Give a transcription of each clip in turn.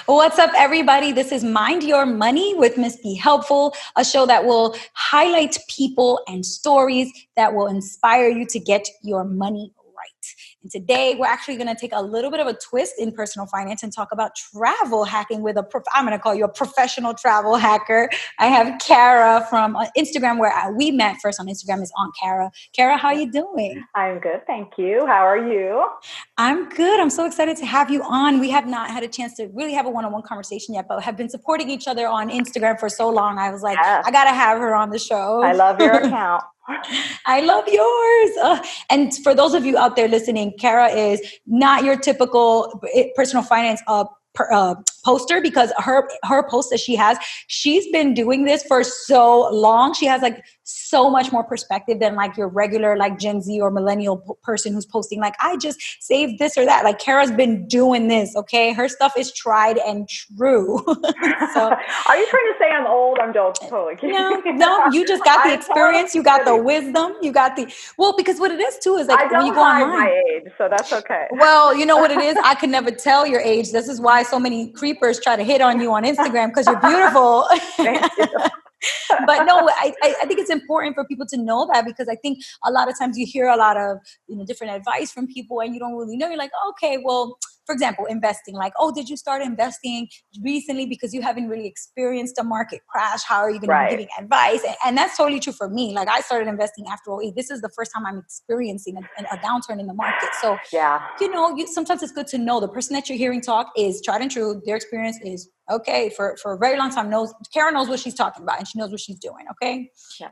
What's up, everybody? This is Mind Your Money with MissBeHelpful, a show that will highlight people and stories that will inspire you to get your money right. And today, we're actually going to take a little bit of a twist in personal finance and talk about travel hacking with I'm going to call you a professional travel hacker. I have Kara from Instagram, where we met first on Instagram is Aunt.Kara. Kara, how are you doing? I'm good, thank you. How are you? I'm good. I'm so excited to have you on. We have not had a chance to really have a one-on-one conversation yet, but have been supporting each other on Instagram for so long. I was like, Yes. I got to have her on the show. I love your account. I love yours. And for those of you out there listening, Kara is not your typical personal finance poster, because her post that she has, she's been doing this for so long. She has like so much more perspective than like your regular like Gen Z or millennial person who's posting like, I just saved this or that. Like Kara's been doing this. Okay, her stuff is tried and true. So, are you trying to say I'm old? I'm just totally kidding. No, you just got the experience. You got the wisdom. You got because what it is too is like I don't when you go online. my age, so that's okay. Well, you know what it is? I can never tell your age. This is why so many creepers try to hit on you on Instagram, because you're beautiful. Thank you. But no, I think it's important for people to know that, because I think a lot of times you hear a lot of different advice from people and you don't really know. You're like, okay, well, for example, investing, like, oh, did you start investing recently because you haven't really experienced a market crash? How are you going to be giving advice? And that's totally true for me. Like I started investing after 2008. This is the first time I'm experiencing a downturn in the market. So, sometimes it's good to know the person that you're hearing talk is tried and true. Their experience is okay for a very long time. Kara knows what she's talking about and she knows what she's doing. Okay. Yeah.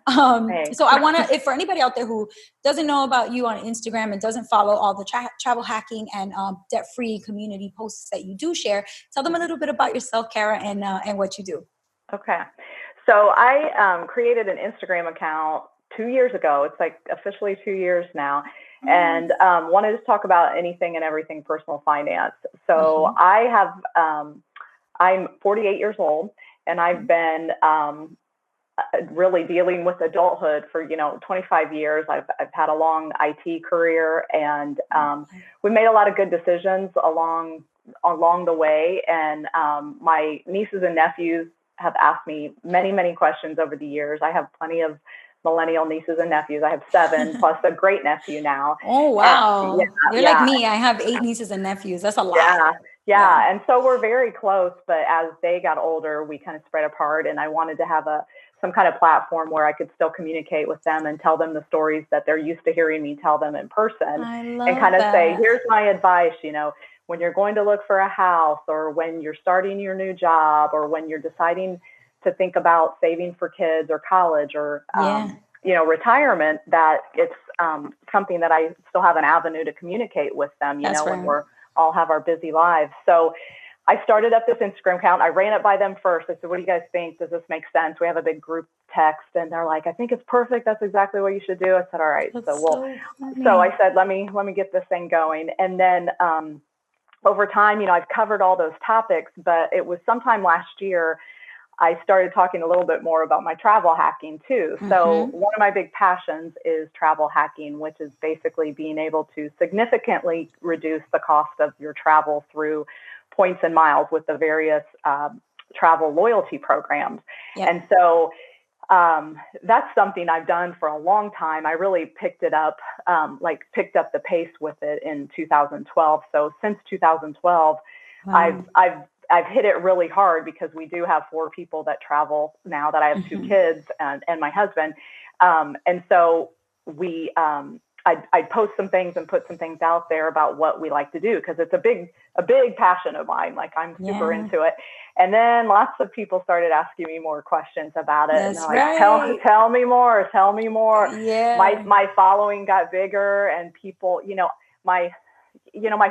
So I want to, if for anybody out there who doesn't know about you on Instagram and doesn't follow all the travel hacking and debt-free community posts that you do share, tell them a little bit about yourself, Kara, and what you do. Okay. So I created an Instagram account 2 years ago. It's like officially 2 years now. And wanted to talk about anything and everything personal finance. So I'm 48 years old, and I've been really dealing with adulthood for 25 years. I've had a long IT career, and we made a lot of good decisions along the way. And my nieces and nephews have asked me many questions over the years. I have plenty of millennial nieces and nephews. I have 7 plus a great nephew now. Oh, wow. You're like me. I have 8 nieces and nephews. That's a lot. Yeah. And so we're very close, but as they got older, we kind of spread apart, and I wanted to have some kind of platform where I could still communicate with them and tell them the stories that they're used to hearing me tell them in person, and kind of say, here's my advice, when you're going to look for a house, or when you're starting your new job, or when you're deciding to think about saving for kids or college or, retirement, that it's something that I still have an avenue to communicate with them, when we're all have our busy lives. So I started up this Instagram account. I ran it by them first. I said, what do you guys think? Does this make sense? We have a big group text, and they're like, I think it's perfect. That's exactly what you should do. I said, all right. So I said, let me get this thing going. And then over time, I've covered all those topics, but it was sometime last year I started talking a little bit more about my travel hacking too. So one of my big passions is travel hacking, which is basically being able to significantly reduce the cost of your travel through points and miles with the various travel loyalty programs. Yep. And so that's something I've done for a long time. I really picked it up, picked up the pace with it in 2012. So since 2012, I've hit it really hard, because we do have 4 people that travel now, that I have 2 kids and my husband. And so I'd post some things and put some things out there about what we like to do, because it's a big passion of mine. Like I'm super into it. And then lots of people started asking me more questions about it. That's and like, tell me more. Yeah. My following got bigger, and people, my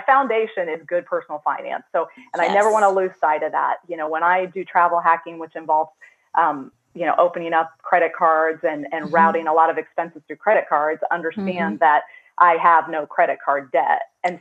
foundation is good personal finance. So, and I never want to lose sight of that. When I do travel hacking, which involves, opening up credit cards and routing a lot of expenses through credit cards, understand that I have no credit card debt. And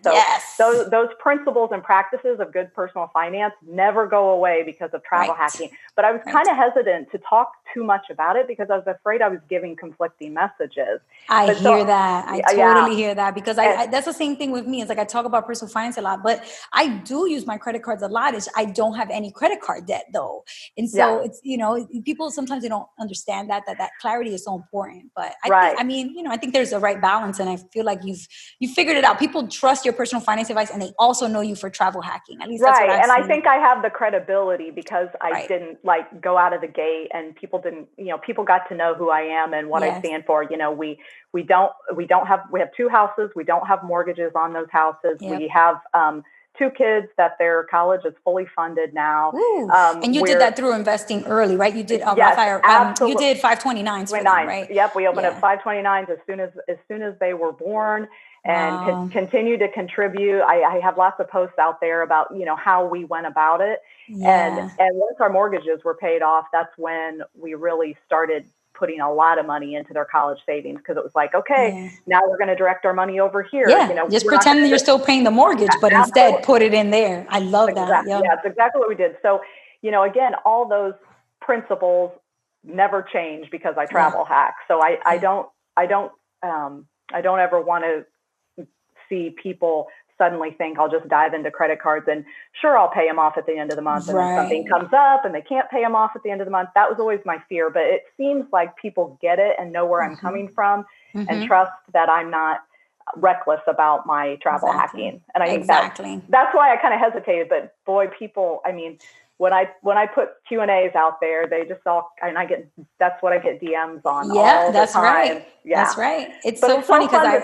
so those principles and practices of good personal finance never go away because of travel hacking. But I was kind of hesitant to talk too much about it because I was afraid I was giving conflicting messages. I hear that. I totally hear that, because I that's the same thing with me. It's like I talk about personal finance a lot, but I do use my credit cards a lot. I don't have any credit card debt though. And so it's, you know, people sometimes they don't understand that clarity is so important. But I think there's a right balance, and I feel like you've figured it out. People trust your personal finance advice, and they also know you for travel hacking. At least that's what I've seen. I think I have the credibility because I didn't like go out of the gate, and people didn't, you know, people got to know who I am and what I stand for. You know, we have 2 houses. We don't have mortgages on those houses. We have 2 kids that their college is fully funded now. And you did that through investing early, right? You did you did 529s for them, right? Yep, we opened up 529s as soon as they were born, and continue to contribute. I have lots of posts out there about, you know, how we went about it. And once our mortgages were paid off, that's when we really started putting a lot of money into their college savings, because it was like, now we're going to direct our money over here. You know, just pretend that you're still paying the mortgage, but instead put it in there. I love that. Yeah, that's exactly what we did. So, you know, again, all those principles never change because I travel hack. So I don't ever want to see people suddenly think I'll just dive into credit cards and sure, I'll pay them off at the end of the month. And then something comes up and they can't pay them off at the end of the month. That was always my fear, but it seems like people get it and know where I'm coming from and trust that I'm not reckless about my travel hacking. And I think that's why I kind of hesitated, but boy, people, I mean, when I put Q&As out there, they just all, and that's what I get DMs on all the time. Right. That's right. It's so funny because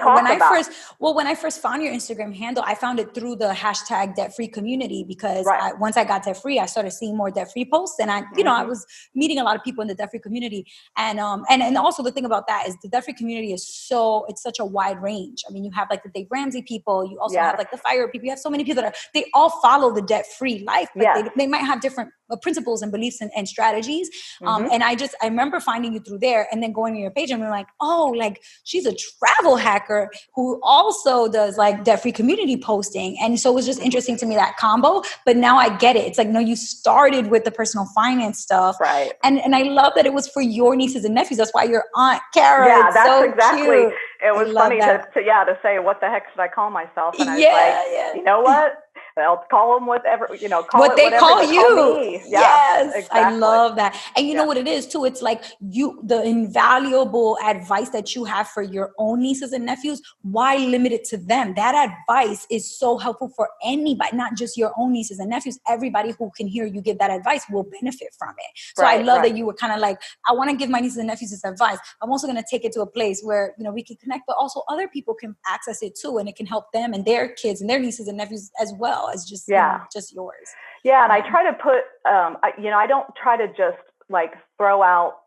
when I first found your Instagram handle, I found it through the hashtag debt-free community, because once I got debt-free, I started seeing more debt-free posts, and I was meeting a lot of people in the debt-free community. And also the thing about that is the debt-free community is it's such a wide range. I mean, you have like the Dave Ramsey people, you also have like the FIRE people, you have so many people they all follow the debt-free life, but they might have different principles and beliefs and strategies. And I remember finding you through there, and then going to your page and being like, oh, like she's a travel hacker who also does like debt-free community posting. And so it was just interesting to me, that combo, but now I get it. It's like, no, you started with the personal finance stuff. Right. And I love that it was for your nieces and nephews. That's why your Aunt.Kara. Yeah, that's so exactly. Cute. It was funny to say, what the heck should I call myself? And I was like, you know what? I'll call them whatever, what they call you. Call me. Yes, exactly. I love that. And you know what it is too? It's like the invaluable advice that you have for your own nieces and nephews. Why limit it to them? That advice is so helpful for anybody, not just your own nieces and nephews. Everybody who can hear you give that advice will benefit from it. So I love that you were kind of like, I want to give my nieces and nephews this advice. I'm also going to take it to a place where, we can connect, but also other people can access it too. And it can help them and their kids and their nieces and nephews as well as just, just yours. Yeah. And I try to put, I don't try to just like throw out,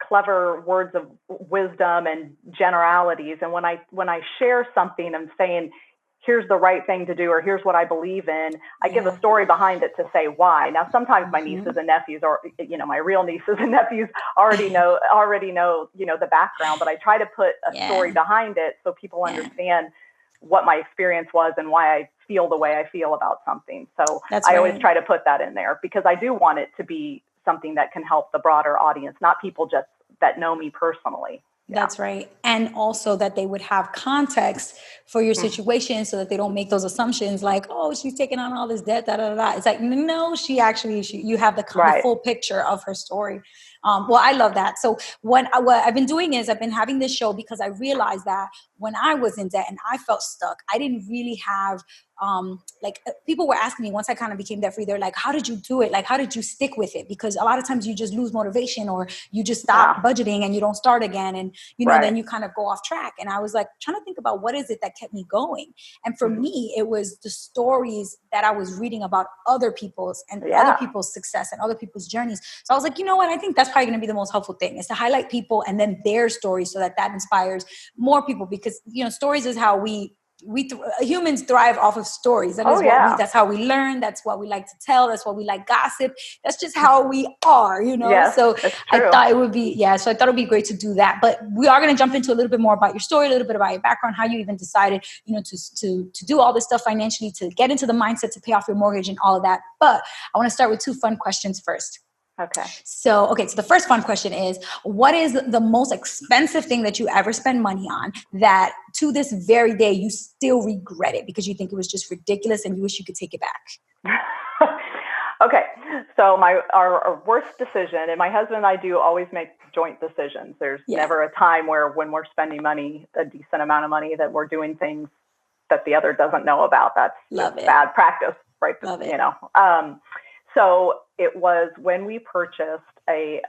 clever words of wisdom and generalities. And when I share something, I'm saying, here's the right thing to do, or here's what I believe in. I give a story behind it to say why. Now, sometimes my nieces and nephews, or, my real nieces and nephews already know, the background, but I try to put a story behind it so people understand what my experience was and why I feel the way I feel about something. So I always try to put that in there, because I do want it to be something that can help the broader audience, not people just that know me personally. That's right. And also that they would have context for your situation, so that they don't make those assumptions like, oh, she's taking on all this debt, It's like, no, you have the full picture of her story. Well, I love that. So what I've been doing is I've been having this show because I realized that when I was in debt and I felt stuck, I didn't really have, people were asking me once I kind of became debt free, they're like, how did you do it? Like, how did you stick with it? Because a lot of times you just lose motivation, or you just stop budgeting and you don't start again. And, then you kind of go off track. And I was like trying to think about what is it that kept me going. And for me, it was the stories that I was reading about other people's and other people's success and other people's journeys. So I was like, you know what? I think that's probably going to be the most helpful thing, is to highlight people and then their stories, so that inspires more people, because, stories is how we humans thrive off of stories. That is that's how we learn. That's what we like to tell. That's what we like gossip. That's just how we are, Yes, so that's I true. thought it would be, so I thought it'd be great to do that. But we are going to jump into a little bit more about your story, a little bit about your background, how you even decided, to do all this stuff financially, to get into the mindset to pay off your mortgage and all of that. But I want to start with 2 fun questions first. Okay. So the first fun question is, what is the most expensive thing that you ever spend money on that to this very day you still regret it because you think it was just ridiculous and you wish you could take it back? Okay. So our worst decision, and my husband and I do always make joint decisions. There's never a time when we're spending money, a decent amount of money, that we're doing things that the other doesn't know about. That's bad practice, right? Love it. So it was when we purchased a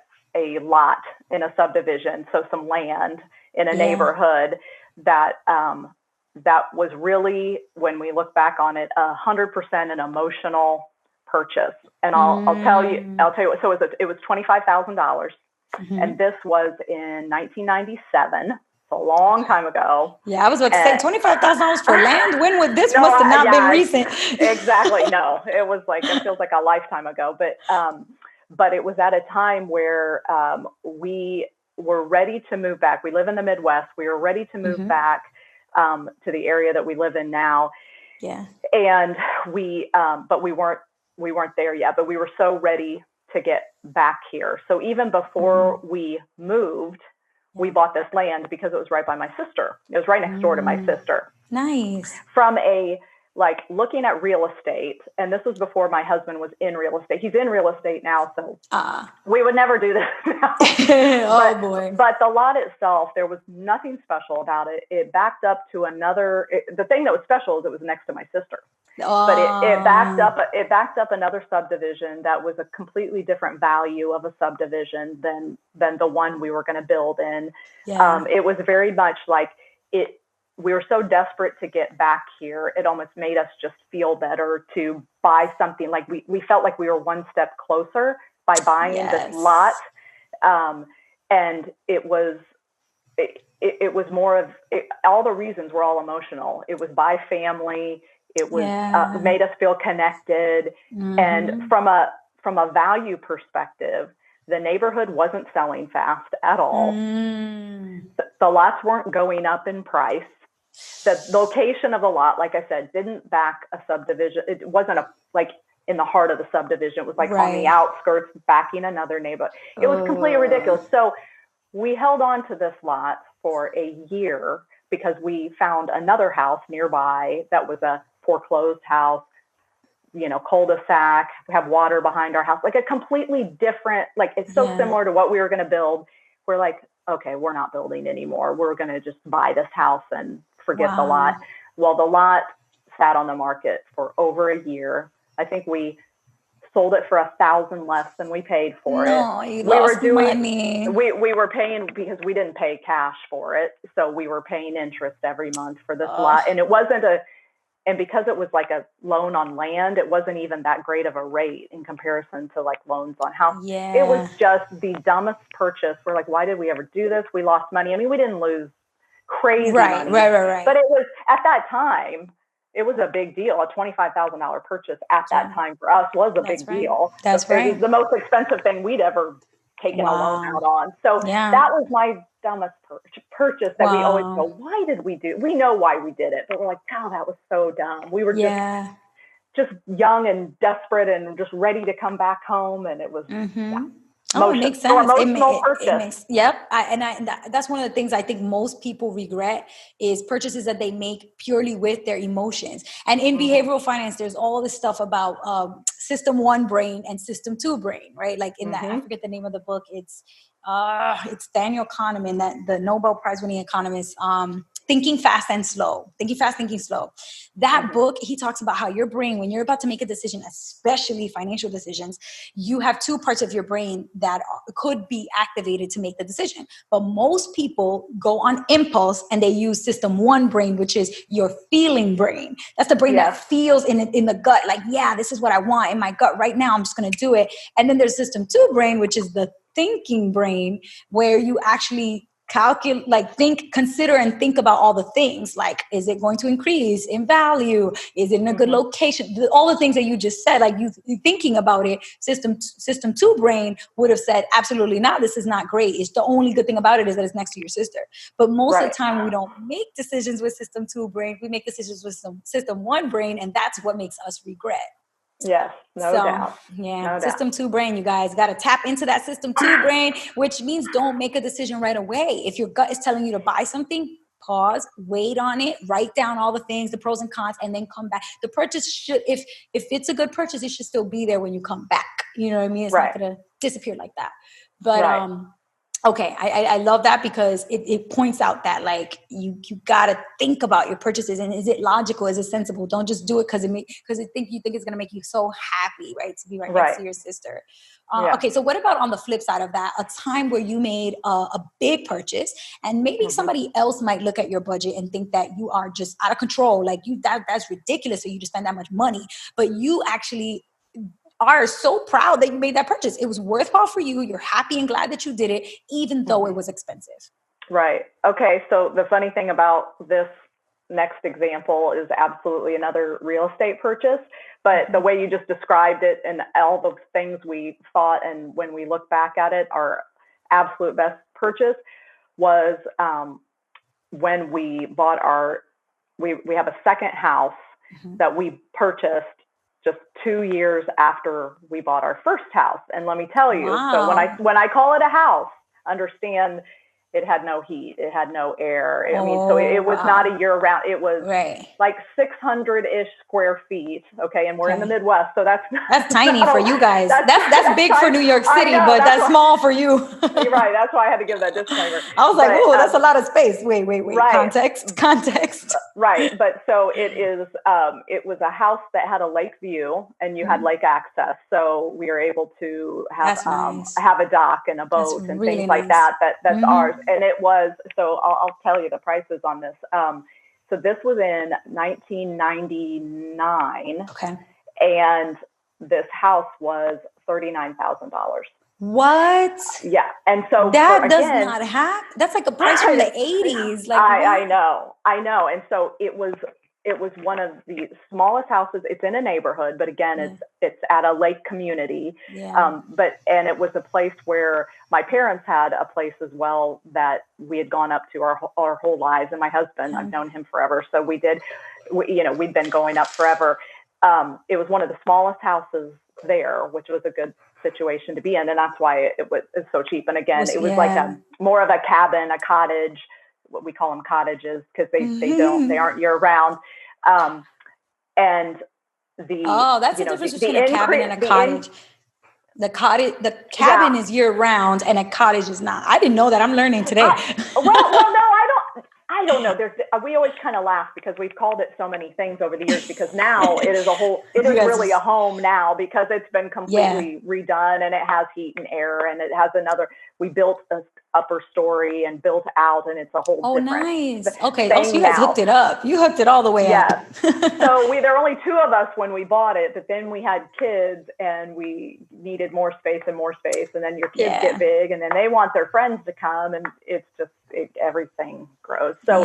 lot in a subdivision, so some land in a neighborhood that was really, when we look back on it, 100% an emotional purchase. And I'll tell you what. So it was $25,000, and this was in 1997. A long time ago. Yeah, I was about to say $25,000 for land. When would this must have not been recent? Exactly. No, it was it feels like a lifetime ago. But it was at a time where we were ready to move back. We live in the Midwest. We were ready to move back to the area that we live in now. Yeah. And but we weren't there yet. But we were so ready to get back here. So even before we moved, we bought this land because it was right by my sister. It was right next door to my sister. Nice. From looking at real estate, and this was before my husband was in real estate. He's in real estate now, so we would never do this now. Boy. But the lot itself, there was nothing special about it. It backed up to the thing that was special is it was next to my sister. But it backed up another subdivision that was a completely different value of a subdivision than the one we were going to build in. Yeah. It was very much like it. We were so desperate to get back here. It almost made us just feel better to buy something. Like we felt like we were one step closer by buying this lot. And it was more of all the reasons were all emotional. It was by family. It was made us feel connected. And from a value perspective, the neighborhood wasn't selling fast at all. The lots weren't going up in price. The location of the lot, like I said, didn't back a subdivision. It wasn't in the heart of the subdivision. It was on the outskirts, backing another neighborhood. It was completely ridiculous. So we held on to this lot for a year because we found another house nearby that was a foreclosed house, cul-de-sac. We have water behind our house, like a completely different, it's so similar to what we were going to build. We're like, okay, we're not building anymore. We're going to just buy this house and forget the lot. Well, the lot sat on the market for over a year. I think we sold it for $1,000 less than we paid for it. We were doing money. We were paying because we didn't pay cash for it. So we were paying interest every month for this lot. And it wasn't and because it was like a loan on land, it wasn't even that great of a rate in comparison to loans on house. Yeah. It was just the dumbest purchase. We're like, why did we ever do this? We lost money. I mean, we didn't lose crazy money. Right. But it was, at that time, it was a big deal. A $25,000 purchase at that time for us was a big deal. That's right. It was the most expensive thing we'd ever taken a loan out on. So that was my dumbest purchase that we always go, why did we do? We know why we did it, but we're like, oh, that was so dumb. We were just young and desperate and just ready to come back home. And it was, it makes sense. It makes, that's one of the things I think most people regret is purchases that they make purely with their emotions. And in behavioral finance, there's all this stuff about system 1 brain and system 2 brain, right? Like in that, I forget the name of the book. It's Daniel Kahneman, that the Nobel Prize winning economist, Thinking Fast, Thinking Slow. That book, he talks about how your brain, when you're about to make a decision, especially financial decisions, you have 2 parts of your brain that could be activated to make the decision. But most people go on impulse and they use system 1 brain, which is your feeling brain. That's the brain that feels in the gut, like, this is what I want in my gut right now. I'm just going to do it. And then there's system 2 brain, which is the thinking brain, where you actually consider and think about all the things. Like, is it going to increase in value? Is it in a good location? All the things that you just said, like you thinking about it, system two brain would have said, absolutely not. This is not great. It's the only good thing about it is that it's next to your sister. But most of the time we don't make decisions with system two brain. We make decisions with system one brain. And that's what makes us regret. Yes, no doubt. Yeah, system two brain, you guys got to tap into that system two brain, which means don't make a decision right away. If your gut is telling you to buy something, pause, wait on it, write down all the things, the pros and cons, and then come back. The purchase should, if it's a good purchase, it should still be there when you come back. You know what I mean? It's not going to disappear like that. But okay, I love that because it points out that like you got to think about your purchases, and is it logical? Is it sensible? Don't just do it because you think it's going to make you so happy, right? To be right next to your sister. Okay, so what about on the flip side of that? A time where you made a big purchase, and maybe somebody else might look at your budget and think that you are just out of control, like that's ridiculous for you to spend that much money, but you actually are so proud that you made that purchase. It was worthwhile for you. You're happy and glad that you did it, even though it was expensive. Right. Okay. So the funny thing about this next example is absolutely another real estate purchase, but the way you just described it and all the things we thought, and when we look back at it, our absolute best purchase was when we bought we have a second house that we purchased just 2 years after we bought our first house. And let me tell you, so when I call it a house, understand it had no heat, it had no air. I mean, so it was not a year round. It was like 600-ish square feet. Okay. And we're in the Midwest. So that's tiny for you guys. That's big for New York City, but that's small for you. You're right. That's why I had to give that disclaimer. I was like, oh, that's a lot of space. Wait. Context. Right. But so it was a house that had a lake view, and you had lake access. So we were able to have a dock and a boat and things like that. That's ours. And it was, so I'll tell you the prices on this. So this was in 1999. Okay. And this house was $39,000. What? Yeah. And so that does not happen. That's like a price from the 80s. Like I know. And so it was one of the smallest houses. It's in a neighborhood, but again, it's at a lake community. Yeah. And it was a place where my parents had a place as well that we had gone up to our whole lives. And my husband, I've known him forever. So we'd been going up forever. It was one of the smallest houses there, which was a good situation to be in. And that's why it's so cheap. And again, it was like more of a cabin, a cottage, what we call them cottages, because they aren't year round. And that's the difference between a cabin and a cottage. The cabin is year round and a cottage is not. I didn't know that. I'm learning today. I don't know. We always kind of laugh because we've called it so many things over the years, because now it is really a home now, because it's been completely redone, and it has heat and air, and it has we built an upper story and built out, and it's a whole different nice. Okay. So you guys hooked it up. You hooked it all the way up. So there were only two of us when we bought it, but then we had kids and we needed more space. And then your kids get big, and then they want their friends to come, and it's just, everything grows. So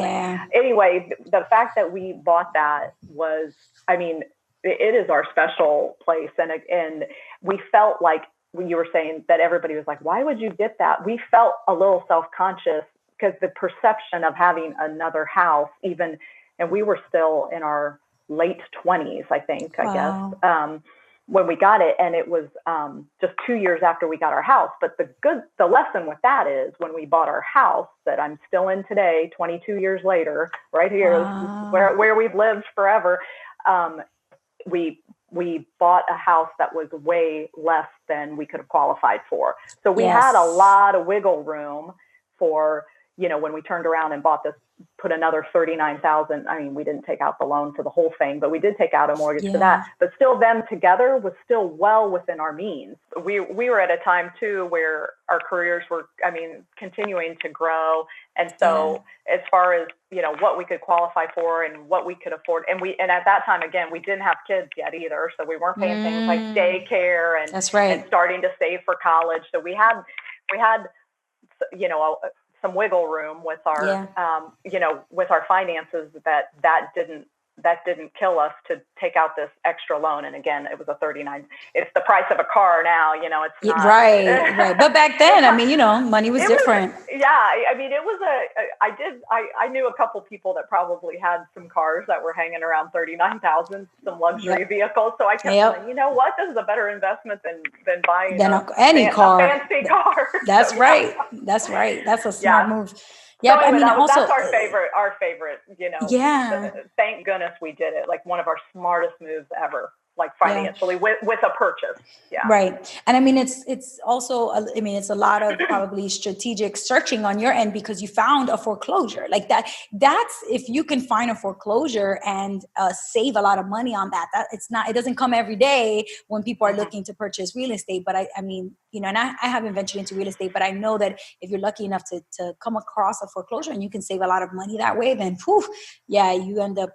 anyway, the fact that we bought that was, I mean, it is our special place. And we felt like, when you were saying that everybody was like, why would you get that? We felt a little self-conscious because the perception of having another house, and we were still in our late 20s, I think, I guess, when we got it. And it was just 2 years after we got our house. But the lesson with that is, when we bought our house that I'm still in today, 22 years later, right here, where we've lived forever, we bought a house that was way less than we could have qualified for. So we had a lot of wiggle room for, when we turned around and bought this, put another $39,000. I mean, we didn't take out the loan for the whole thing, but we did take out a mortgage for that. But still, them together was still well within our means. We were at a time too where our careers were, continuing to grow. And so as far as, what we could qualify for and what we could afford, and at that time, again, we didn't have kids yet either. So we weren't paying things like daycare and starting to save for college. So we had, some wiggle room with our, Yeah. with our finances, that didn't kill us to take out this extra loan. And again, it was it's the price of a car now, it's not. Right. But back then, I mean, money was different. I mean, it was I knew a couple people that probably had some cars that were hanging around 39,000, some luxury vehicles. So I kept saying, you know what, this is a better investment than buying any car. a fancy car. That's right. That's right. That's a smart move. Yeah, so anyway, I mean, that's our favorite, Yeah. Thank goodness we did it. Like one of our smartest moves ever, like financially with a purchase. Yeah. Right. And I mean, it's also, I mean, it's a lot of probably strategic searching on your end because you found a foreclosure like that. That's if you can find a foreclosure and save a lot of money on that. It doesn't come every day when people are looking to purchase real estate. But I mean, and I haven't ventured into real estate, but I know that if you're lucky enough to come across a foreclosure and you can save a lot of money that way, then you end up,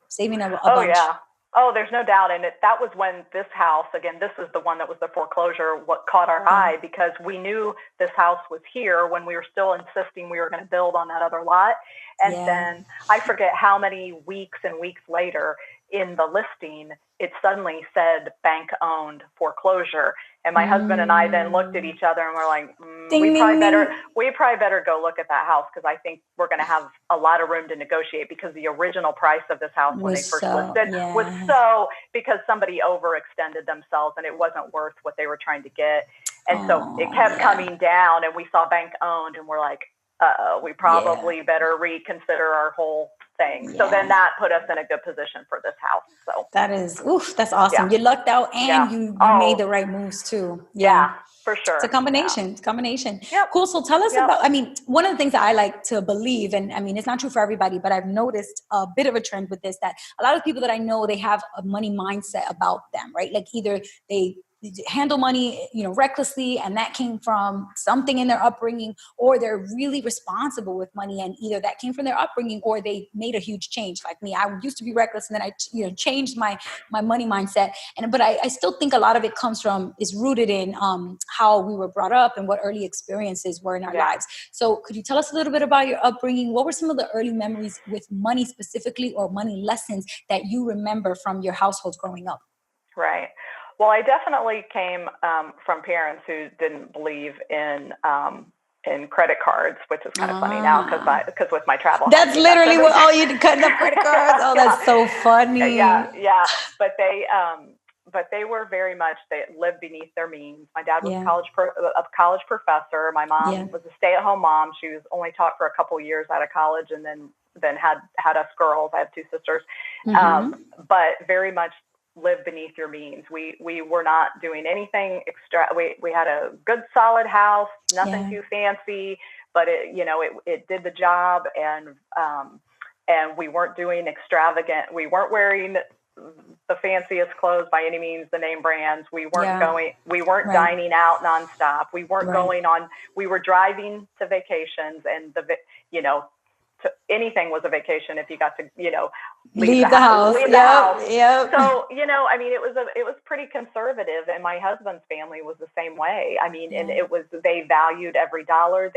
saving a bunch. Yeah. Oh, there's no doubt. And that was when this house, again, this is the one that was the foreclosure, what caught our eye, because we knew this house was here when we were still insisting we were going to build on that other lot. And then I forget how many weeks and weeks later in the listing, it suddenly said bank owned foreclosure. And my husband and I then looked at each other and we're like, we probably better go look at that house, because I think we're going to have a lot of room to negotiate, because the original price of this house when they first listed was because somebody overextended themselves and it wasn't worth what they were trying to get. And so it kept coming down, and we saw bank owned and we're like, we probably better reconsider our whole thing. So then that put us in a good position for this house. So that's awesome. You lucked out and you made the right moves too. Yeah, for sure. It's a combination. It's a combination. Yep. Cool. So tell us about, I mean, one of the things that I like to believe, and I mean, it's not true for everybody, but I've noticed a bit of a trend with this, that a lot of people that I know, they have a money mindset about them, right? Like either they handle money, recklessly, and that came from something in their upbringing, or they're really responsible with money, and either that came from their upbringing or they made a huge change. Like me, I used to be reckless, and then I, changed my money mindset. But I still think a lot of it is rooted in how we were brought up and what early experiences were in our lives. So could you tell us a little bit about your upbringing? What were some of the early memories with money specifically, or money lessons that you remember from your household growing up? Right. Well, I definitely came from parents who didn't believe in credit cards, which is kind of funny now because with my travel. That's literally what you cutting up credit cards. Oh, that's so funny. Yeah. But they were very much, they lived beneath their means. My dad was a college professor. My mom was a stay-at-home mom. She was only taught for a couple of years out of college, and then had us girls. I have two sisters, but very much live beneath your means. We were not doing anything extra. We had a good solid house, nothing too fancy, but it did the job, and we weren't doing extravagant. We weren't wearing the fanciest clothes by any means, the name brands. We weren't dining out nonstop. We weren't we were driving to vacations, and anything was a vacation if you got to, leave the house. Yep. So, I mean, it was pretty conservative, and my husband's family was the same way. I mean, and they valued every dollar.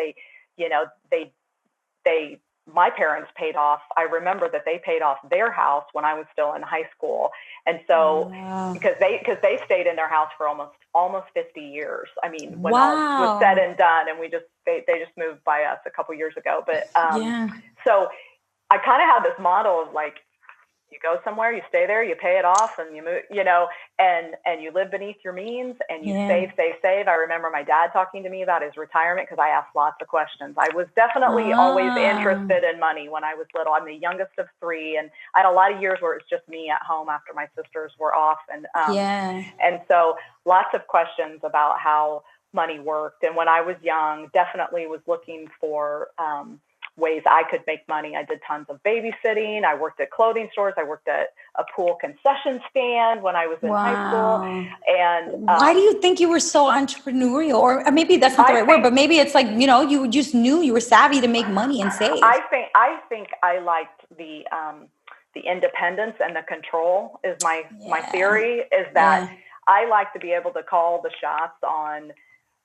My parents paid off. I remember that they paid off their house when I was still in high school. And so, because they stayed in their house for almost 50 years. I mean, when all was said and done, and they just moved by us a couple years ago. But, so I kind of had this model of like, you go somewhere, you stay there, you pay it off, and you move, and you live beneath your means, and you save. I remember my dad talking to me about his retirement, because I asked lots of questions. I was definitely always interested in money when I was little. I'm the youngest of three, and I had a lot of years where it was just me at home after my sisters were off. And so lots of questions about how money worked. And when I was young, definitely was looking for, ways I could make money. I did tons of babysitting. I worked at clothing stores. I worked at a pool concession stand when I was in high school. And why do you think you were so entrepreneurial? Or maybe that's not the right word, but maybe it's like, you just knew you were savvy to make money and save. I think I liked the independence and the control is my theory, is that I like to be able to call the shots on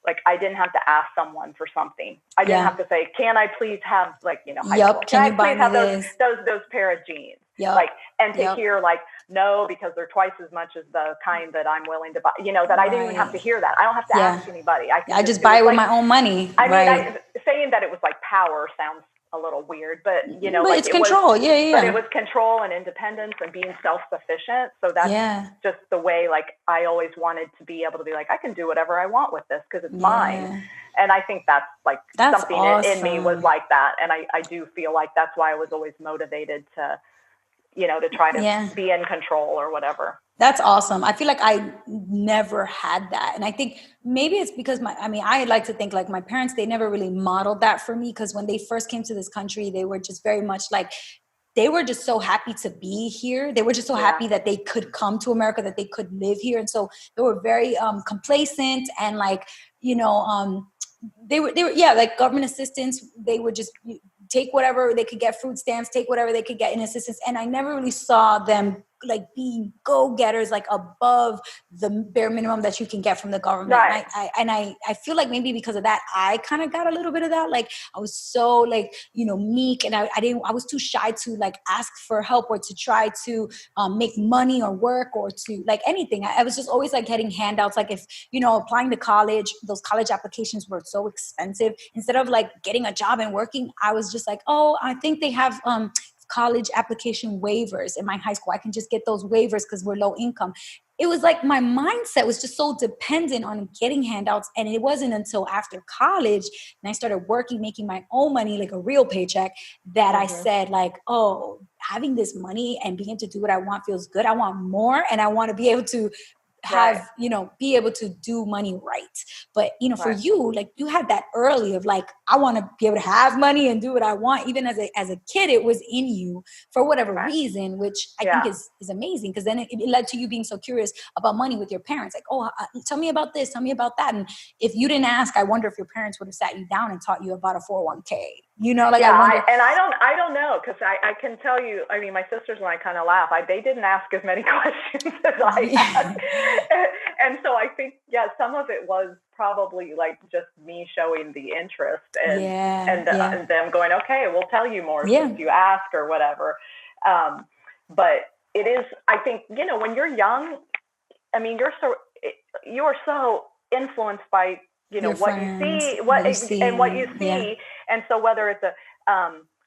like I didn't have to ask someone for something. I didn't have to say, can I please have like, you know, high school, can you buy me have this? those pair of jeans? Like, and to hear like, no, because they're twice as much as the kind that I'm willing to buy, you know, that I didn't even have to hear that. I don't have to ask anybody. I just buy it with my own money. I mean, saying that it was like power sounds a little weird, but you know, but like it's control. But it was control and independence and being self-sufficient. So that's just the way, like, I always wanted to be able to be like, I can do whatever I want with this because it's mine. And I think that's like something awesome. In me was like that. And I do feel like that's why I was always motivated to, you know, to try to be in control or whatever. That's awesome. I feel like I never had that. And I think maybe it's because I like to think like my parents, they never really modeled that for me, because when they first came to this country, they were just very much like, they were just so happy to be here. They were just so happy that they could come to America, that they could live here. And so they were very complacent and like, you know, they were like government assistance. They would just take whatever they could get, food stamps, take whatever they could get in assistance. And I never really saw them like being go-getters, like above the bare minimum that you can get from the government. Right. And I feel like maybe because of that, I kind of got a little bit of that. Like I was so like, you know, meek, and I was too shy to like ask for help or to try to make money or work or to like anything. I was just always like getting handouts. Like if, you know, applying to college, those college applications were so expensive. Instead of like getting a job and working, I was just like, oh, I think they have college application waivers in my high school. I can just get those waivers because we're low income. It was like my mindset was just so dependent on getting handouts. And it wasn't until after college and I started working, making my own money, like a real paycheck, that I said like, oh, having this money and being able to do what I want feels good. I want more, and I want to be able to have, you know, be able to do money right. But, you know, for you, like you had that early of like, I want to be able to have money and do what I want. Even as a kid, it was in you for whatever reason, which I think is amazing. Because then it led to you being so curious about money with your parents. Like, oh, tell me about this, tell me about that. And if you didn't ask, I wonder if your parents would have sat you down and taught you about a 401k. You know, like I don't know, because I can tell you. I mean, my sisters and I kind of laugh. They didn't ask as many questions as I had, and so I think some of it was probably like just me showing the interest and them going, okay, we'll tell you more if you ask or whatever. But it is, I think, you know, when you're young, I mean, you are so influenced by, you know, what you see, what you see. And so whether it's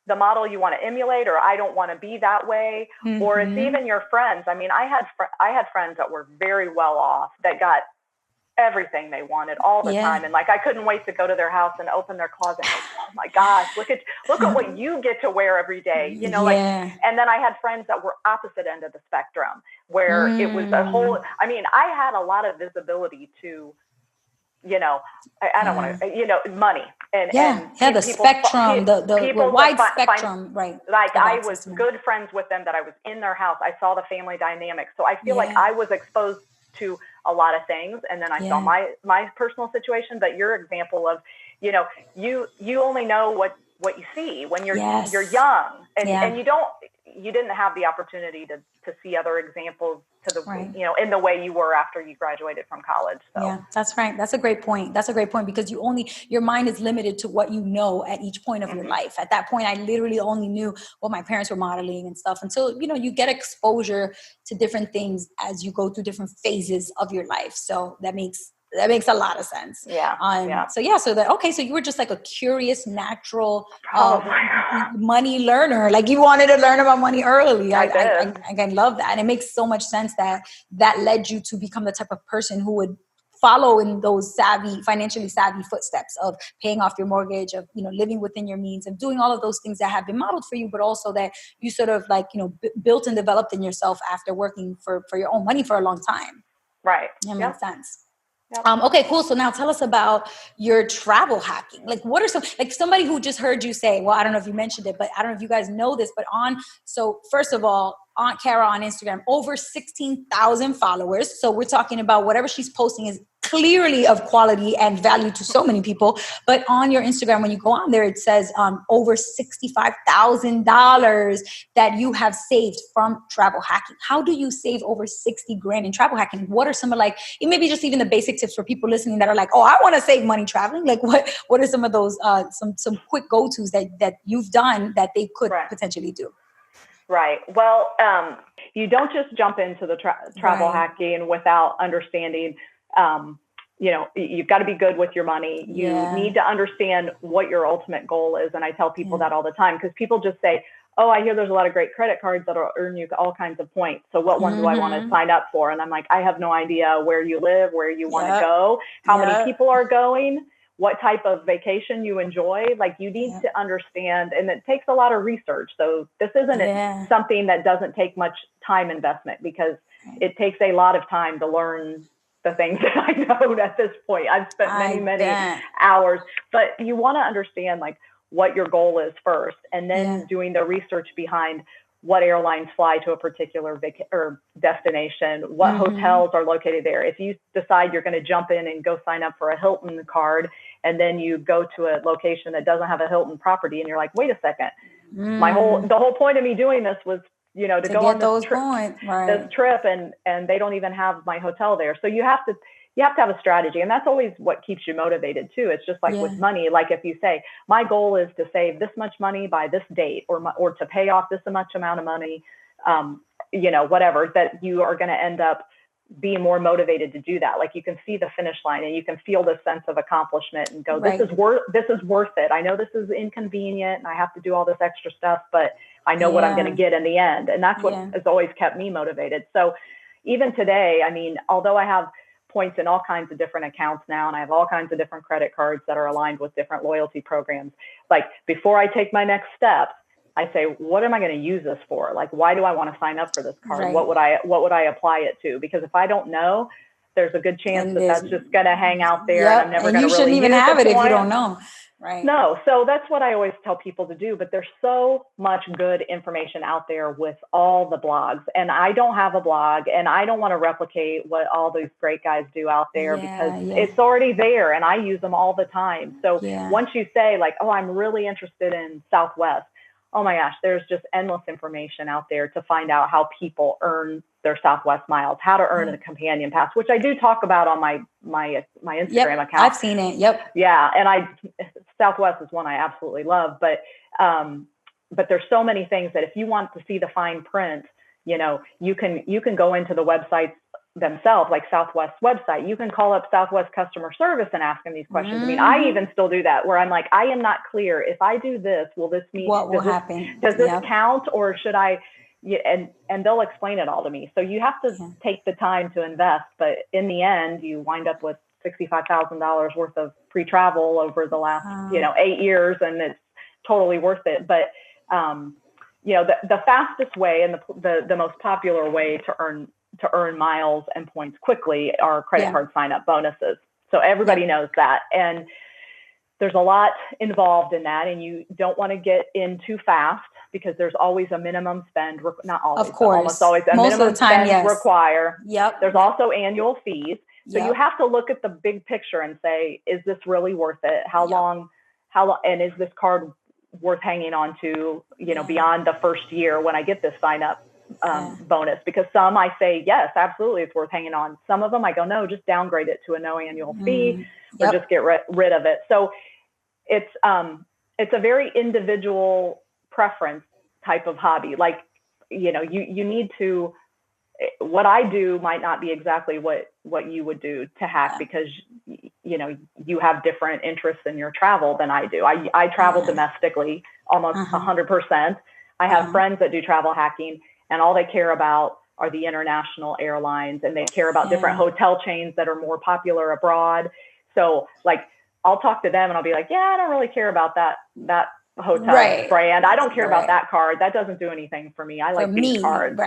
the model you want to emulate, or I don't want to be that way, or it's even your friends. I mean, I had friends that were very well off that got everything they wanted all the time. And like, I couldn't wait to go to their house and open their closet. Like, oh my gosh, look at what you get to wear every day, you know, like, and then I had friends that were opposite end of the spectrum where it was a whole, I mean, I had a lot of visibility to, you know, I don't want to, you know, money and the spectrum, the wide spectrum, right? Like I was good friends with them, that I was in their house. I saw the family dynamics. So I feel like I was exposed to a lot of things, and then I saw my personal situation. But your example of, you know, you only know what you see when you're young, and you didn't have the opportunity to see other examples to the you know, in the way you were after you graduated from college. So. Yeah, that's right. That's a great point. Because your mind is limited to what you know at each point of your life. At that point, I literally only knew what my parents were modeling and stuff until, you know, you get exposure to different things as you go through different phases of your life. So that makes a lot of sense. So you were just like a curious, natural money learner. Like you wanted to learn about money early. I love that. And it makes so much sense that led you to become the type of person who would follow in those financially savvy footsteps of paying off your mortgage, of, you know, living within your means, of doing all of those things that have been modeled for you, but also that you sort of like, you know, built and developed in yourself after working for your own money for a long time. Right. That makes sense. Okay, cool. So now tell us about your travel hacking. Like what are somebody who just heard you say, well, I don't know if you mentioned it, but I don't know if you guys know this, but so first of all, Aunt.Kara on Instagram, over 16,000 followers. So we're talking about whatever she's posting is clearly of quality and value to so many people. But on your Instagram, when you go on there, it says over $65,000 that you have saved from travel hacking. How do you save over 60 grand in travel hacking? What are some of like, maybe just even the basic tips for people listening that are like, oh, I want to save money traveling. Like what are some of those, some quick go-tos that you've done that they could potentially do? Right. Well, you don't just jump into the travel hacking without understanding, you've got to be good with your money. You need to understand what your ultimate goal is. And I tell people that all the time, because people just say, oh, I hear there's a lot of great credit cards that'll earn you all kinds of points. So what one do I want to sign up for? And I'm like, I have no idea where you live, where you want to go, how many people are going, what type of vacation you enjoy. Like you need to understand, and it takes a lot of research. So this isn't something that doesn't take much time investment, because it takes a lot of time to learn the things that I know at this point. I've spent many hours, but you want to understand like what your goal is first, and then doing the research behind what airlines fly to a particular destination, what hotels are located there. If you decide you're going to jump in and go sign up for a Hilton card, and then you go to a location that doesn't have a Hilton property, and you're like, wait a second, the whole point of me doing this was, to go on this trip, and they don't even have my hotel there. So you have to have a strategy, and that's always what keeps you motivated too. It's just like with money. Like if you say, my goal is to save this much money by this date, or to pay off this much amount of money, whatever, that you are going to end up being more motivated to do that. Like you can see the finish line, and you can feel the sense of accomplishment, and go, this is worth it. I know this is inconvenient, and I have to do all this extra stuff, but I know what I'm going to get in the end. And that's what has always kept me motivated. So even today, I mean, although I have points in all kinds of different accounts now, and I have all kinds of different credit cards that are aligned with different loyalty programs, like before I take my next step, I say, what am I going to use this for? Like, why do I want to sign up for this card? What would I apply it to? Because if I don't know, there's a good chance that's just going to hang out there, and I'm never going to really use it. You shouldn't even have it if you don't know. Right. No. So that's what I always tell people to do. But there's so much good information out there with all the blogs. And I don't have a blog, and I don't want to replicate what all these great guys do out there, because it's already there, and I use them all the time. So once you say like, oh, I'm really interested in Southwest, oh my gosh, there's just endless information out there to find out how people earn their Southwest miles, how to earn a companion pass, which I do talk about on my Instagram account. I've seen it. Yep. Yeah. And Southwest is one I absolutely love, but there's so many things that if you want to see the fine print, you can go into the websites themselves, like Southwest website. You can call up Southwest customer service and ask them these questions. I mean, I even still do that, where I'm like, I am not clear. If I do this, will this mean what will happen? Does this count, or should I? And they'll explain it all to me. So you have to take the time to invest, but in the end, you wind up with $65,000 worth of pre-travel over the last 8 years, and it's totally worth it. But the fastest way and the most popular way to earn miles and points quickly are credit card sign-up bonuses. So everybody knows that. And there's a lot involved in that, and you don't want to get in too fast, because there's always a minimum spend, not always, of course, almost always a minimum spend require. Yep. There's also annual fees. So you have to look at the big picture and say, is this really worth it? How long, and is this card worth hanging on to, beyond the first year when I get this sign up bonus? Because some I say, yes, absolutely, it's worth hanging on. Some of them I go, no, just downgrade it to a no annual fee, or just get rid of it. So it's a very individual preference type of hobby. Like, you need to, what I do might not be exactly what you would do to hack, because, you have different interests in your travel than I do. I travel domestically almost 100%. I have friends that do travel hacking, and all they care about are the international airlines, and they care about different hotel chains that are more popular abroad. So like, I'll talk to them and I'll be like, yeah, I don't really care about that hotel brand. I don't care about that card. That doesn't do anything for me. I like these cards.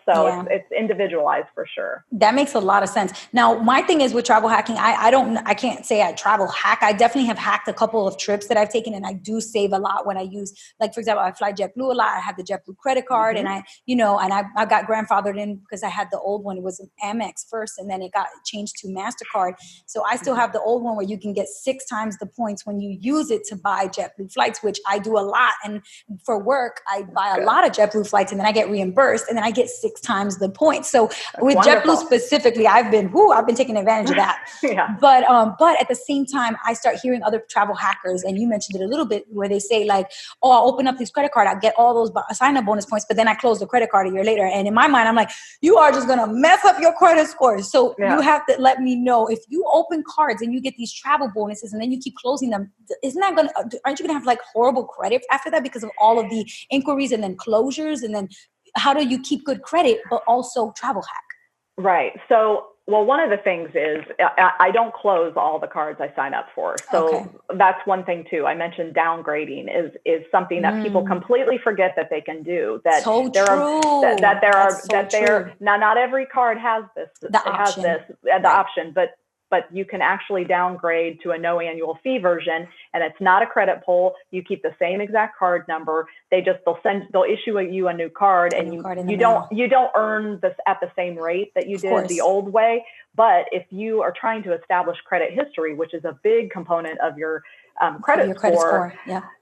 So it's individualized for sure. That makes a lot of sense. Now, my thing is with travel hacking, I can't say I travel hack. I definitely have hacked a couple of trips that I've taken, and I do save a lot when I use, like, for example, I fly JetBlue a lot. I have the JetBlue credit card, and I got grandfathered in because I had the old one. It was an Amex first, and then it got changed to MasterCard. So I still have the old one where you can get 6 times the points when you use it to buy JetBlue flights, which I do a lot. And for work, I buy a lot of JetBlue flights, and then I get reimbursed, and then I get 6 times the points. So with JetBlue specifically, I've been taking advantage of that. But at the same time, I start hearing other travel hackers, and you mentioned it a little bit, where they say like, oh, I'll open up this credit card, I'll get all those sign-up bonus points, but then I close the credit card a year later. And in my mind, I'm like, you are just going to mess up your credit score. So you have to let me know, if you open cards and you get these travel bonuses and then you keep closing them, aren't you going to have like horrible credit after that because of all of the inquiries and then closures? And then how do you keep good credit, but also travel hack? Right. So, well, one of the things is I don't close all the cards I sign up for. So that's one thing too. I mentioned downgrading is something that people completely forget that they can do. That not every card has this. Option, but you can actually downgrade to a no annual fee version, and it's not a credit pull. You keep the same exact card number. They'll issue you a new card, and you don't earn this at the same rate that you did the old way. But if you are trying to establish credit history, which is a big component of your credit score,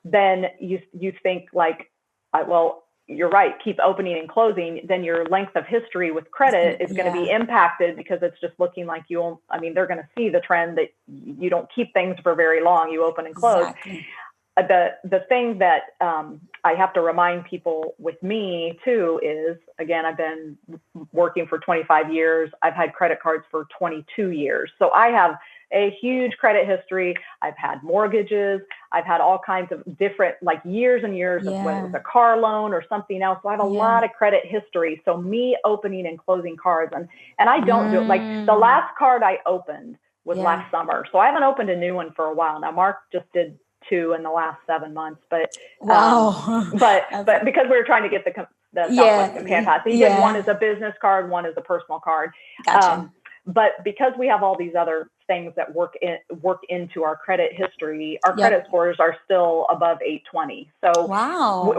then you think like, well, you're right, keep opening and closing, then your length of history with credit is going to be impacted, because it's just looking like they're going to see the trend that you don't keep things for very long. You open and close. Exactly. The thing that I have to remind people with me too is, again, I've been working for 25 years. I've had credit cards for 22 years. So I have a huge credit history. I've had mortgages. I've had all kinds of different, like, years and years of whether it was a car loan or something else. So I have a lot of credit history. So me opening and closing cards, and I don't do it. Like, the last card I opened was last summer. So I haven't opened a new one for a while. Now, Mark just did 2 in the last 7 months, but because we were trying to get the Southwest Companion Pass, he did one as a business card, one as a personal card. Gotcha. But because we have all these other things that work into our credit history, our credit scores are still above 820. So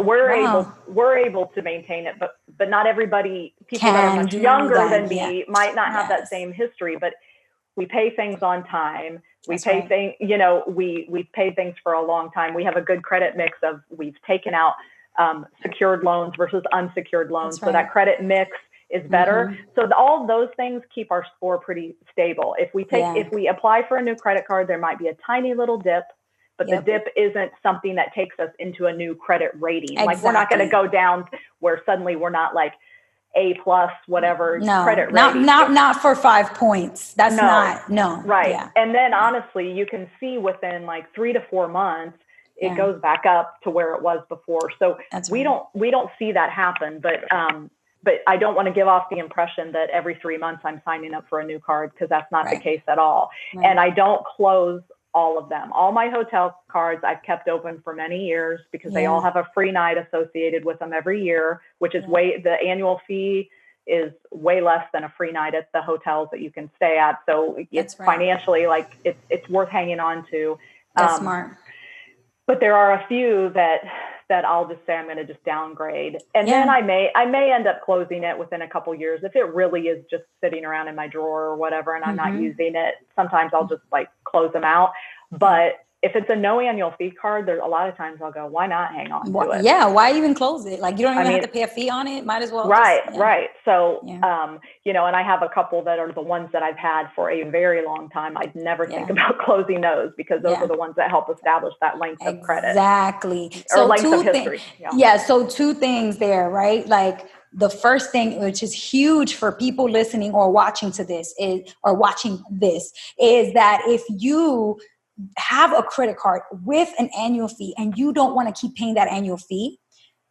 we're able to maintain it, but not everybody, people that are much younger than me might not have that same history. But we pay things on time. We've paid things for a long time. We have a good credit mix of, we've taken out secured loans versus unsecured loans. So that credit mix is better. So all those things keep our score pretty stable. If we apply for a new credit card, there might be a tiny little dip, but the dip isn't something that takes us into a new credit rating. Exactly. Like, we're not going to go down where suddenly we're not like A+, whatever credit rating. Not for 5 points. That's right. Yeah. And then honestly, you can see within like 3 to 4 months, it goes back up to where it was before. So we don't see that happen, but I don't want to give off the impression that every 3 months I'm signing up for a new card, because that's not the case at all. Right. And I don't close all of them. All my hotel cards I've kept open for many years, because they all have a free night associated with them every year, which is the annual fee is way less than a free night at the hotels that you can stay at. So it's financially, like, it's worth hanging on to. That's smart. But there are a few that I'll just say I'm going to just downgrade. And then I may end up closing it within a couple years. If it really is just sitting around in my drawer or whatever, and I'm not using it, sometimes I'll just like close them out. But if it's a no annual fee card, there's a lot of times I'll go, why not hang on to it? Yeah. Why even close it? Like, you don't even have to pay a fee on it. Might as well. Right. So, and I have a couple that are the ones that I've had for a very long time. I'd never think about closing those, because those are the ones that help establish that length of credit. Exactly. Or length of history. So 2 things there, right? Like, the first thing, which is huge for people listening or watching this, is that if you have a credit card with an annual fee and you don't want to keep paying that annual fee,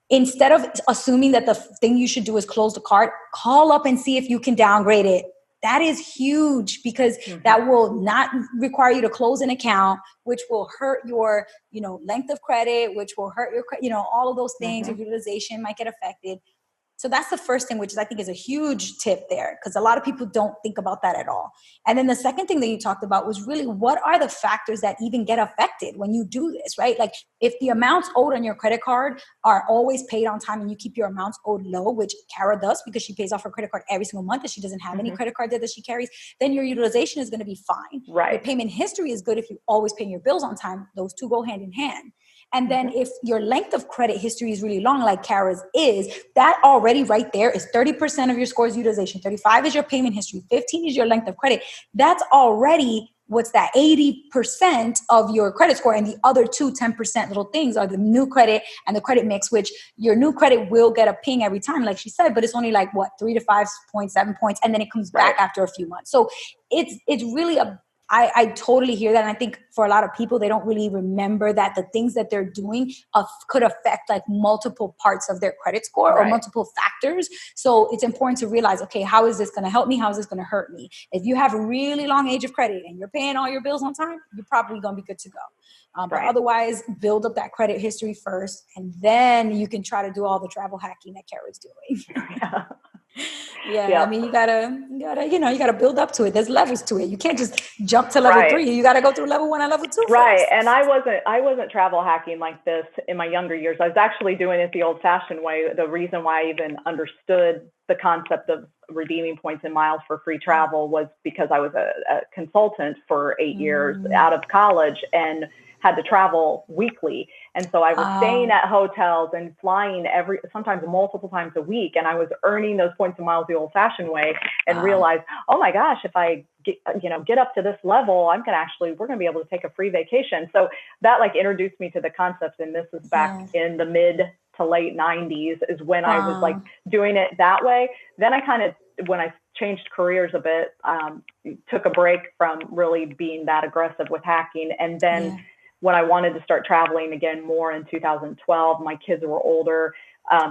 instead of assuming that the thing you should do is close the card, call up and see if you can downgrade it. That is huge because that will not require you to close an account, which will hurt your, length of credit, which will hurt your, all of those things. Your utilization might get affected. So that's the first thing, which I think is a huge tip there, because a lot of people don't think about that at all. And then the second thing that you talked about was really, what are the factors that even get affected when you do this, right? Like if the amounts owed on your credit card are always paid on time and you keep your amounts owed low, which Kara does because she pays off her credit card every single month and she doesn't have any credit card debt that she carries, then your utilization is going to be fine. Right. Your payment history is good if you always pay your bills on time. Those two go hand in hand. And then if your length of credit history is really long, like Kara's is, that already right there is 30% of your score's utilization. 35 is your payment history. 15 is your length of credit. That's already, what's that, 80% of your credit score. And the other 10% little things are the new credit and the credit mix, which your new credit will get a ping every time, like she said, but it's only like 3 to 5 points, 7 points. And then it comes back after a few months. So it's really I totally hear that. And I think for a lot of people, they don't really remember that the things that they're doing could affect like multiple parts of their credit score or multiple factors. So it's important to realize, okay, how is this going to help me? How is this going to hurt me? If you have a really long age of credit and you're paying all your bills on time, you're probably going to be good to go. But otherwise, build up that credit history first, and then you can try to do all the travel hacking that Kara's doing. Yeah, I mean, you gotta build up to it. There's levels to it. You can't just jump to level 3. You gotta go through level 1 and level 2 Right. first. And I wasn't travel hacking like this in my younger years. I was actually doing it the old fashioned way. The reason why I even understood the concept of redeeming points and miles for free travel was because I was a consultant for 8 years out of college and had to travel weekly. And so I was staying at hotels and flying sometimes multiple times a week. And I was earning those points and miles the old fashioned way and realized, oh my gosh, if I get up to this level, we're going to be able to take a free vacation. So that like introduced me to the concept. And this is back in the mid to late 90s is when I was like doing it that way. Then when I changed careers a bit, took a break from really being that aggressive with hacking. And then when I wanted to start traveling again more in 2012, my kids were older.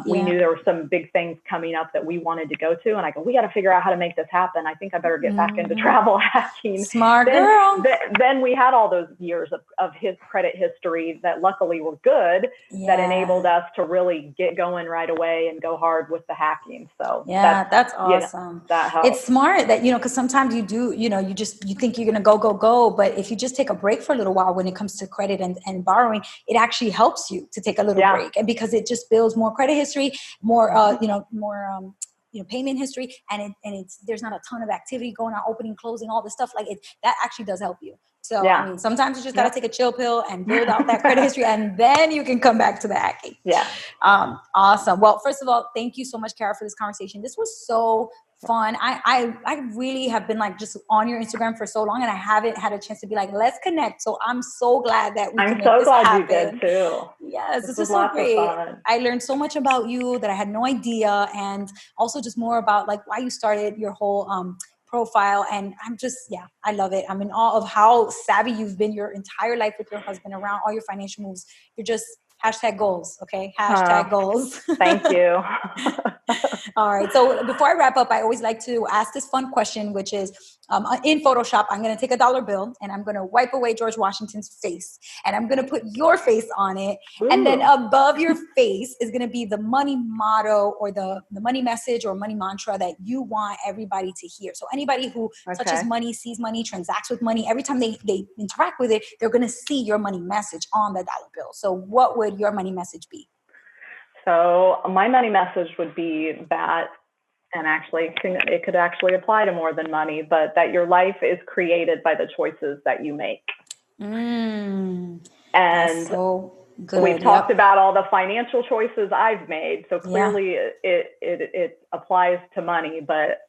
We knew there were some big things coming up that we wanted to go to. And I go, we got to figure out how to make this happen. I think I better get back into travel hacking. Smart girl. Then we had all those years of his credit history that luckily were good, that enabled us to really get going right away and go hard with the hacking. So that's awesome. That helps. It's smart that, because sometimes you do, you think you're going to go. But if you just take a break for a little while when it comes to credit and borrowing, it actually helps you to take a little break. And because it just builds more credit history, more payment history, and there's not a ton of activity going on, opening, closing, all this stuff like it. That actually does help you. So I mean, sometimes you just got to take a chill pill and build out that credit history, and then you can come back to the hacking. Yeah. Awesome. Well, first of all, thank you so much, Kara, for this conversation. This was so fun. I really have been like just on your Instagram for so long, and I haven't had a chance to be like, let's connect. So I'm so glad that we can make this happen. I'm so glad you did too. Yes, this was so great. I learned so much about you that I had no idea, and also just more about like why you started your whole profile. And I'm just, I love it. I'm in awe of how savvy you've been your entire life with your husband around all your financial moves. You're just #goals. Okay. #goals. Thank you. All right. So before I wrap up, I always like to ask this fun question, which is in Photoshop, I'm going to take a dollar bill and I'm going to wipe away George Washington's face and I'm going to put your face on it. Ooh. And then above your face is going to be the money motto or the money message or money mantra that you want everybody to hear. So anybody who touches money, sees money, transacts with money, every time they interact with it, they're going to see your money message on the dollar bill. So what would your money message be? So my money message would be that, and actually it could actually apply to more than money, but that your life is created by the choices that you make. And so good. We've talked about all the financial choices I've made. So clearly it applies to money, but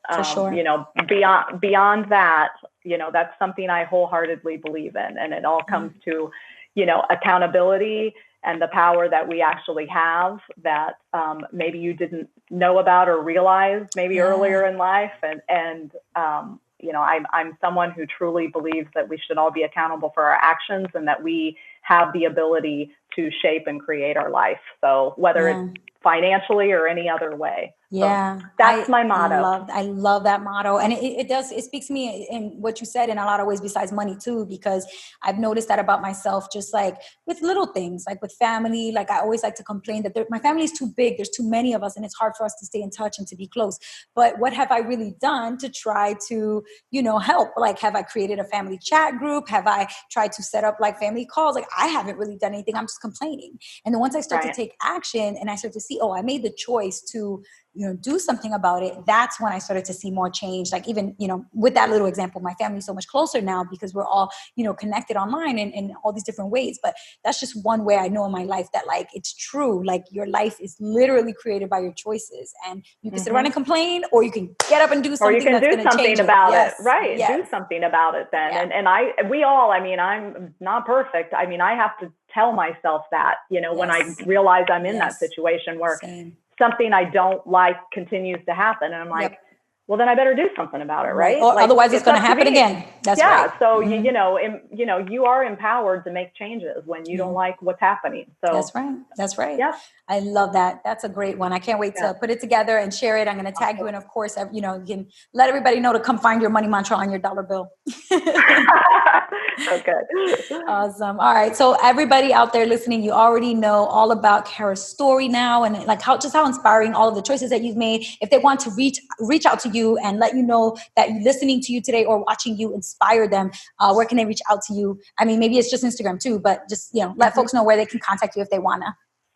beyond that, that's something I wholeheartedly believe in. And it all comes to, accountability and the power that we actually have that maybe you didn't know about or realize maybe earlier in life. And I'm someone who truly believes that we should all be accountable for our actions and that we have the ability to shape and create our life. So whether it's financially or any other way. Yeah, that's my motto. I love that motto. And it speaks to me in what you said in a lot of ways besides money too, because I've noticed that about myself, just like with little things, like with family. Like I always like to complain that my family is too big. There's too many of us and it's hard for us to stay in touch and to be close. But what have I really done to try to, help? Like, have I created a family chat group? Have I tried to set up like family calls? Like I haven't really done anything. I'm just complaining. And then once I start to take action and I start to see, oh, I made the choice to do something about it, that's when I started to see more change. Like even, with that little example, my family's so much closer now because we're all, connected online in all these different ways. But that's just one way I know in my life that like, it's true. Like your life is literally created by your choices, and you can sit around and complain, or you can get up and do something that's going to change about it. Right. Yes. Do something about it then. Yeah. And I'm not perfect. I mean, I have to tell myself that, when I realize I'm in that situation where something I don't like continues to happen. And I'm like, well, then I better do something about it. Right. Or otherwise it's going to happen again. That's right. So, you are empowered to make changes when you don't like what's happening. So That's right. Yeah. I love that. That's a great one. I can't wait to put it together and share it. I'm going to tag you. And of course, you can let everybody know to come find your money mantra on your dollar bill. So good. Awesome. All right. So everybody out there listening, you already know all about Kara's story now, and like how inspiring all of the choices that you've made. If they want to reach out to you and let you know that listening to you today or watching you inspire them, where can they reach out to you? I mean, maybe it's just Instagram too, but just, let folks know where they can contact you if they want to.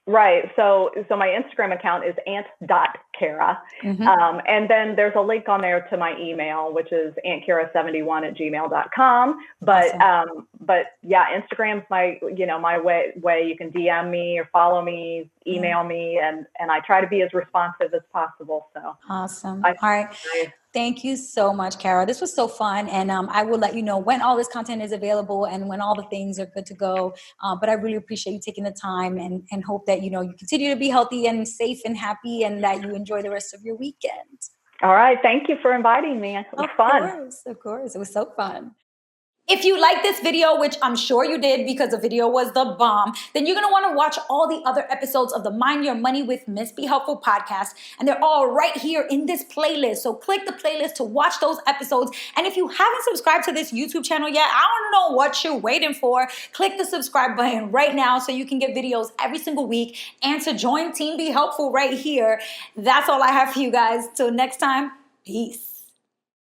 Right. So my Instagram account is Aunt.Kara. And then there's a link on there to my email, which is Aunt.Kara71@gmail.com. But yeah, Instagram's my way you can DM me or follow me, email me, and I try to be as responsive as possible. So awesome. All right. Thank you so much, Kara. This was so fun. And I will let you know when all this content is available and when all the things are good to go. But I really appreciate you taking the time and hope that, you continue to be healthy and safe and happy, and that you enjoy the rest of your weekend. All right. Thank you for inviting me. It was fun. Of course. It was so fun. If you like this video, which I'm sure you did because the video was the bomb, then you're going to want to watch all the other episodes of the Mind Your Money with MissBeHelpful podcast. And they're all right here in this playlist. So click the playlist to watch those episodes. And if you haven't subscribed to this YouTube channel yet, I don't know what you're waiting for. Click the subscribe button right now so you can get videos every single week and to join Team Be Helpful right here. That's all I have for you guys. Till next time, peace.